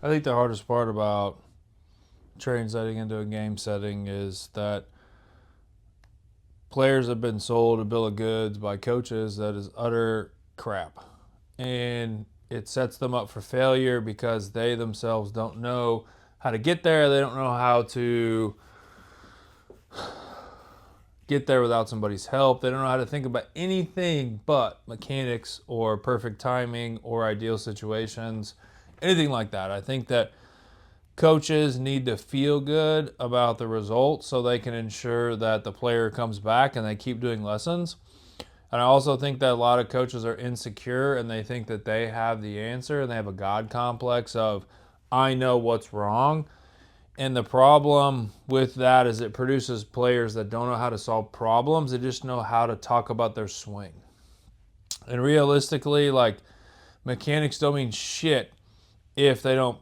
I think the hardest part about translating into a game setting is that players have been sold a bill of goods by coaches that is utter crap. And it sets them up for failure because they themselves don't know how to get there. They don't know how to get there without somebody's help. They don't know how to think about anything but mechanics or perfect timing or ideal situations, anything like that. I think that coaches need to feel good about the results so they can ensure that the player comes back and they keep doing lessons. And I also think that a lot of coaches are insecure and they think that they have the answer and they have a God complex of, I know what's wrong. And the problem with that is it produces players that don't know how to solve problems. They just know how to talk about their swing. And realistically, like, mechanics don't mean shit if they don't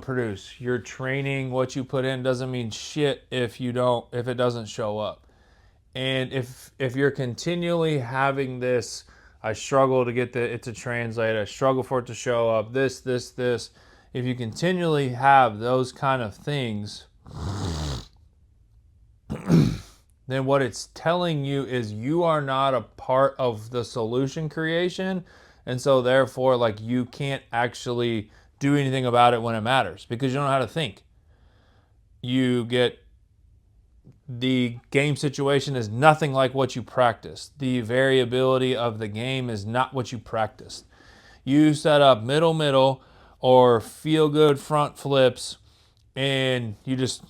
produce. Your training, what you put in, doesn't mean shit if it doesn't show up. And if you're continually having this, I struggle to get it to translate, I struggle for it to show up, this, if you continually have those kind of things, then what it's telling you is you are not a part of the solution creation. And so therefore, like, you can't actually do anything about it when it matters because you don't know how to think. The game situation is nothing like what you practiced. The variability of the game is not what you practiced. You set up middle, or feel good front flips, and you just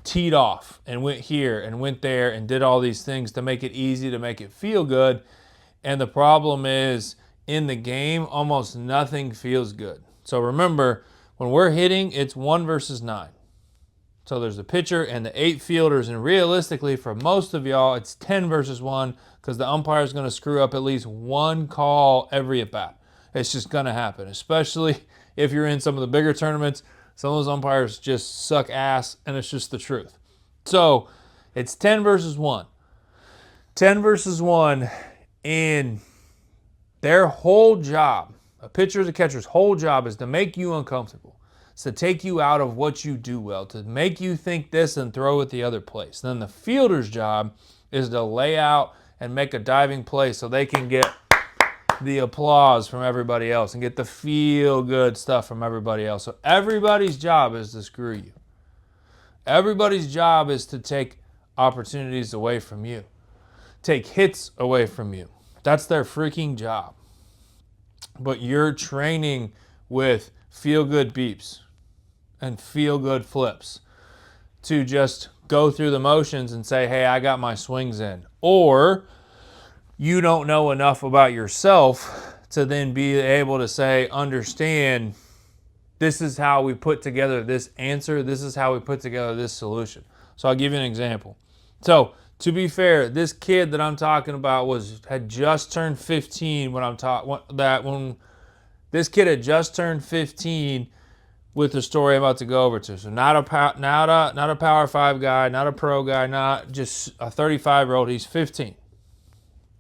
teed off and went here and went there and did all these things to make it easy, to make it feel good. And the problem is, in the game, almost nothing feels good. So remember, when we're hitting, it's 1 versus 9. So there's the pitcher and the 8 fielders, and realistically, for most of y'all, it's 10 versus 1 because the umpire is going to screw up at least one call every at bat. It's just going to happen, especially if you're in some of the bigger tournaments. Some of those umpires just suck ass, and it's just the truth. So it's 10 versus 1. 10 versus 1, and their whole job, a pitcher's, a catcher's whole job, is to make you uncomfortable. It's to take you out of what you do well, to make you think this and throw it the other place. Then the fielder's job is to lay out and make a diving play so they can get the applause from everybody else and get the feel good stuff from everybody else. So everybody's job is to screw you. Everybody's job is to take opportunities away from you, take hits away from you. That's their freaking job. But you're training with feel good beeps and feel good flips to just go through the motions and say, hey, I got my swings in. Or you don't know enough about yourself to then be able to say, understand, this is how we put together this answer. This is how we put together this solution. So I'll give you an example. So to be fair, this kid that I'm talking about had just turned 15 when this kid had just turned 15 with the story I'm about to go over to. So not a Power 5 guy, not a pro guy, not just a 35-year-old. He's 15.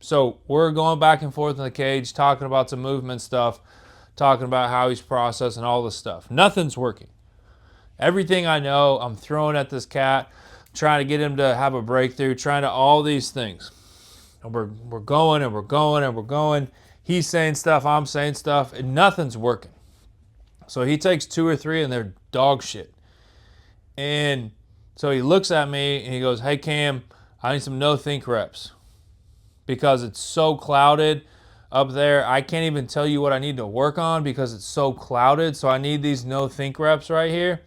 So we're going back and forth in the cage, talking about some movement stuff, talking about how he's processing all this stuff. Nothing's working. Everything I know, I'm throwing at this cat, trying to get him to have a breakthrough, trying to all these things. And we're going and we're going and we're going. He's saying stuff, I'm saying stuff, and nothing's working. So he takes 2 or 3 and they're dog shit. And so he looks at me and he goes, hey Cam, I need some no-think reps. Because it's so clouded up there, I can't even tell you what I need to work on because it's so clouded. So I need these no-think reps right here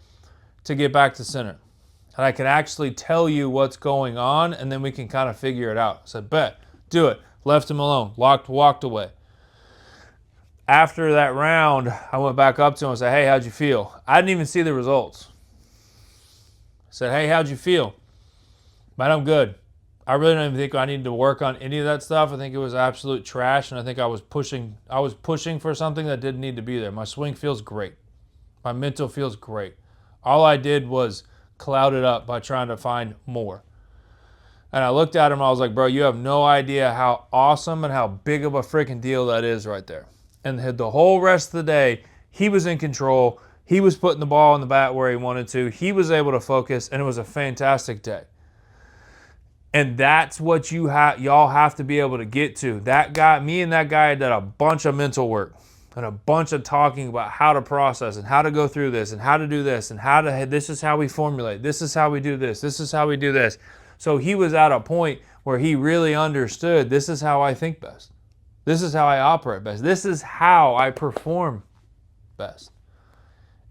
to get back to center. And I can actually tell you what's going on, and then we can kind of figure it out. I said, bet, do it. Left him alone, walked away. After that round, I went back up to him and said, hey, how'd you feel? I didn't even see the results. I said, hey, how'd you feel? Man, I'm good. I really don't even think I needed to work on any of that stuff. I think it was absolute trash, and I think I was pushing for something that didn't need to be there. My swing feels great. My mental feels great. All I did was cloud it up by trying to find more. And I looked at him, I was like, bro, you have no idea how awesome and how big of a freaking deal that is right there. And the whole rest of the day, he was in control. He was putting the ball in the bat where he wanted to. He was able to focus, and it was a fantastic day. And that's what y'all have to be able to get to. That guy, me and that guy did a bunch of mental work and a bunch of talking about how to process and how to go through this and how to do this and this is how we formulate. This is how we do this. This is how we do this. So he was at a point where he really understood, this is how I think best. This is how I operate best. This is how I perform best.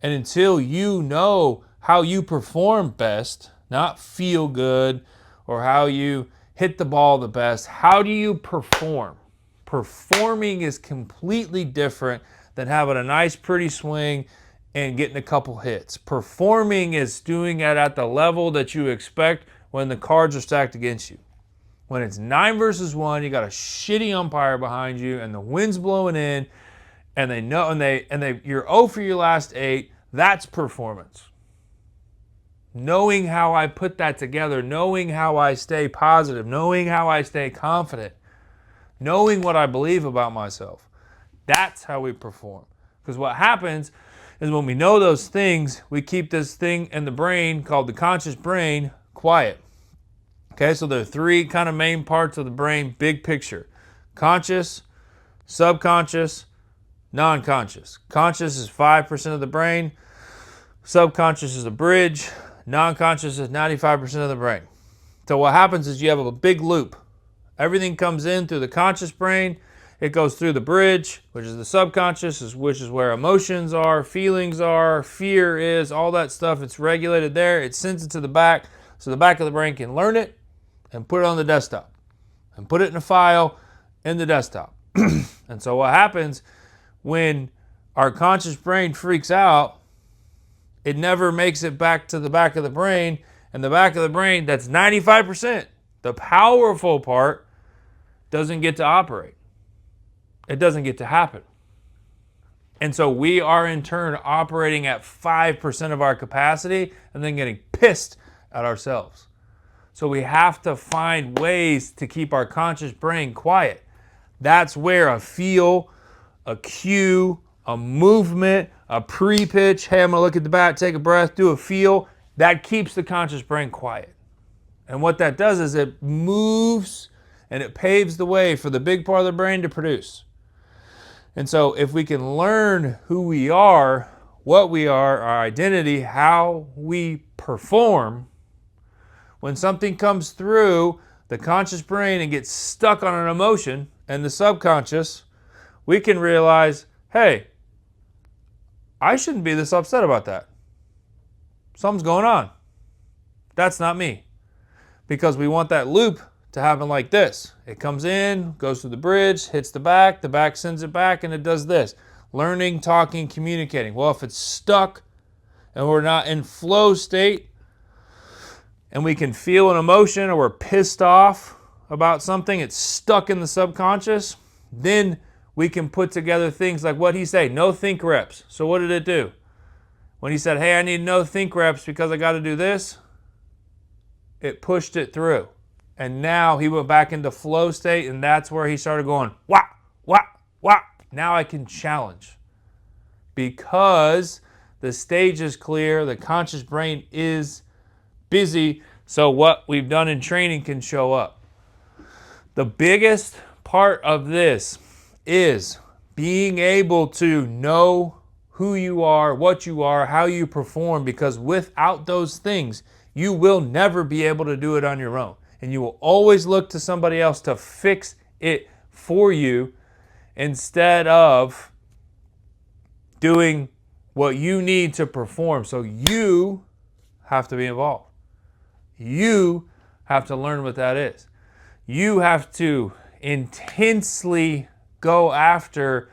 And until you know how you perform best, not feel good, or how you hit the ball the best, how do you perform? Performing is completely different than having a nice, pretty swing and getting a couple hits. Performing is doing it at the level that you expect when the cards are stacked against you. When it's 9 versus 1, you got a shitty umpire behind you, and the wind's blowing in, and they know, and you're 0 for your last 8. That's performance. Knowing how I put that together, knowing how I stay positive, knowing how I stay confident, knowing what I believe about myself. That's how we perform. Because what happens is when we know those things, we keep this thing in the brain called the conscious brain quiet. Okay, so there are 3 kind of main parts of the brain, big picture. Conscious, subconscious, non-conscious. Conscious is 5% of the brain. Subconscious is a bridge. Non-conscious is 95% of the brain. So what happens is you have a big loop. Everything comes in through the conscious brain. It goes through the bridge, which is the subconscious, which is where emotions are, feelings are, fear is, all that stuff. It's regulated there. It sends it to the back, so the back of the brain can learn it and put it on the desktop and put it in a file in the desktop. And so what happens when our conscious brain freaks out, it never makes it back to the back of the brain, and the back of the brain, that's 95%. The powerful part doesn't get to operate. It doesn't get to happen. And so we are in turn operating at 5% of our capacity and then getting pissed at ourselves. So we have to find ways to keep our conscious brain quiet. That's where a feel, a cue, a movement, a pre-pitch, hey, I'm going to look at the bat, take a breath, do a feel, that keeps the conscious brain quiet. And what that does is it moves and it paves the way for the big part of the brain to produce. And so if we can learn who we are, what we are, our identity, how we perform, when something comes through the conscious brain and gets stuck on an emotion and the subconscious, we can realize, hey, I shouldn't be this upset about that. Something's going on. That's not me. Because we want that loop to happen like this. It comes in, goes through the bridge, hits the back sends it back, and it does this. Learning, talking, communicating. Well, if it's stuck and we're not in flow state and we can feel an emotion or we're pissed off about something, it's stuck in the subconscious, then we can put together things like what he said, no think reps. So what did it do? When he said, hey, I need no think reps because I got to do this, it pushed it through. And now he went back into flow state, and that's where he started going, wah, wah, wah. Now I can challenge. Because the stage is clear, the conscious brain is busy, so what we've done in training can show up. The biggest part of this is being able to know who you are, what you are, how you perform, because without those things, you will never be able to do it on your own. And you will always look to somebody else to fix it for you instead of doing what you need to perform. So you have to be involved. You have to learn what that is. You have to intensely go after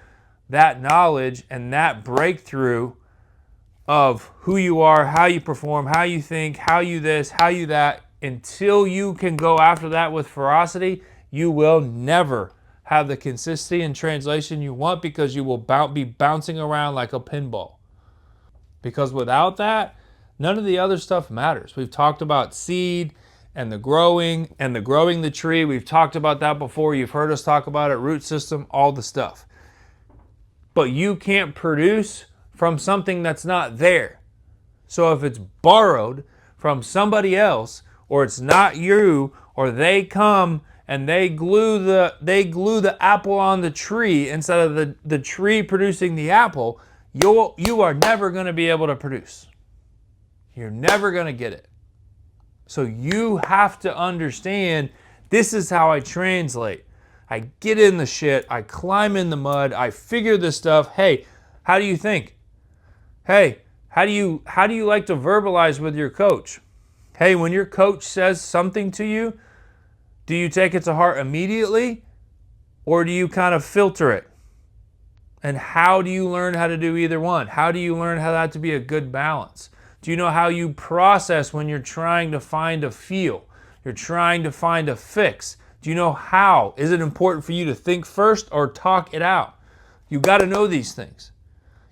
that knowledge and that breakthrough of who you are, how you perform, how you think, how you this, how you that. Until you can go after that with ferocity, you will never have the consistency and translation you want, because you will be bouncing around like a pinball. Because without that, none of the other stuff matters. We've talked about seed and the growing the tree. We've talked about that before. You've heard us talk about it, root system, all the stuff. But you can't produce from something that's not there. So if it's borrowed from somebody else, or it's not you, or they come and they glue the apple on the tree instead of the tree producing the apple, you are never going to be able to produce. You're never going to get it. So you have to understand, this is how I translate. I get in the shit, I climb in the mud, I figure this stuff. Hey, how do you think? Hey, how do you like to verbalize with your coach? Hey, when your coach says something to you, do you take it to heart immediately, or do you kind of filter it? And how do you learn how to do either one? How do you learn how that to be a good balance? Do you know how you process when you're trying to find a feel? You're trying to find a fix. Do you know how? Is it important for you to think first or talk it out? You got to know these things.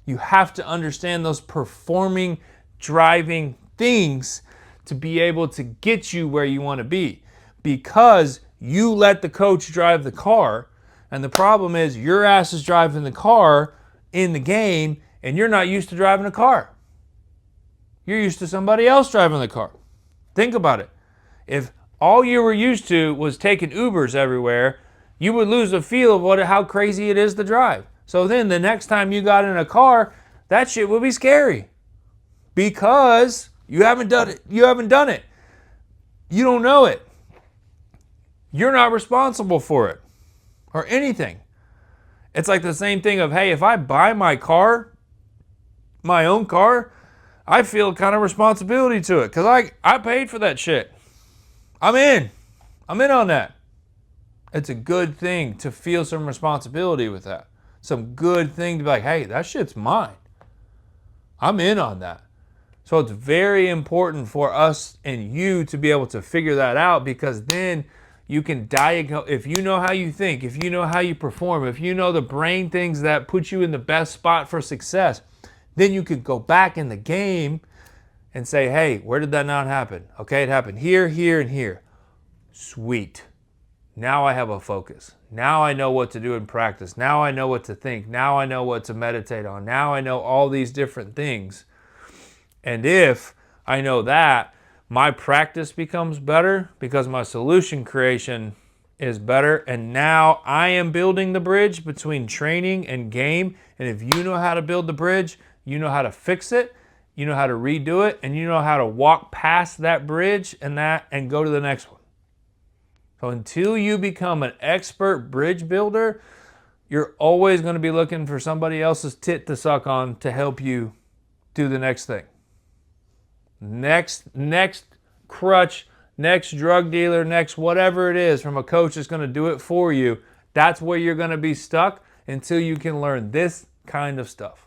You have to understand those performing, driving things to be able to get you where you want to be. Because you let the coach drive the car, and the problem is your ass is driving the car in the game, and you're not used to driving a car. You're used to somebody else driving the car. Think about it. If all you were used to was taking Ubers everywhere, you would lose the feel of how crazy it is to drive. So then the next time you got in a car, that shit would be scary. Because you haven't done it. You haven't done it. You don't know it. You're not responsible for it or anything. It's like the same thing of, hey, if I buy my car, my own car, I feel kind of responsibility to it because I paid for that shit. I'm in on that. It's a good thing to feel some responsibility with that. Some good thing to be like, hey, that shit's mine. I'm in on that. So it's very important for us and you to be able to figure that out, because then you can diagnose. If you know how you think, if you know how you perform, if you know the brain things that put you in the best spot for success, then you could go back in the game and say, hey, where did that not happen? Okay, it happened here, here, and here. Sweet. Now I have a focus. Now I know what to do in practice. Now I know what to think. Now I know what to meditate on. Now I know all these different things. And if I know that, my practice becomes better because my solution creation is better. And now I am building the bridge between training and game. And if you know how to build the bridge, you know how to fix it, you know how to redo it, and you know how to walk past that bridge and go to the next one. So until you become an expert bridge builder, you're always going to be looking for somebody else's tit to suck on to help you do the next thing. Next crutch, next drug dealer, next whatever it is from a coach that's going to do it for you. That's where you're going to be stuck until you can learn this kind of stuff.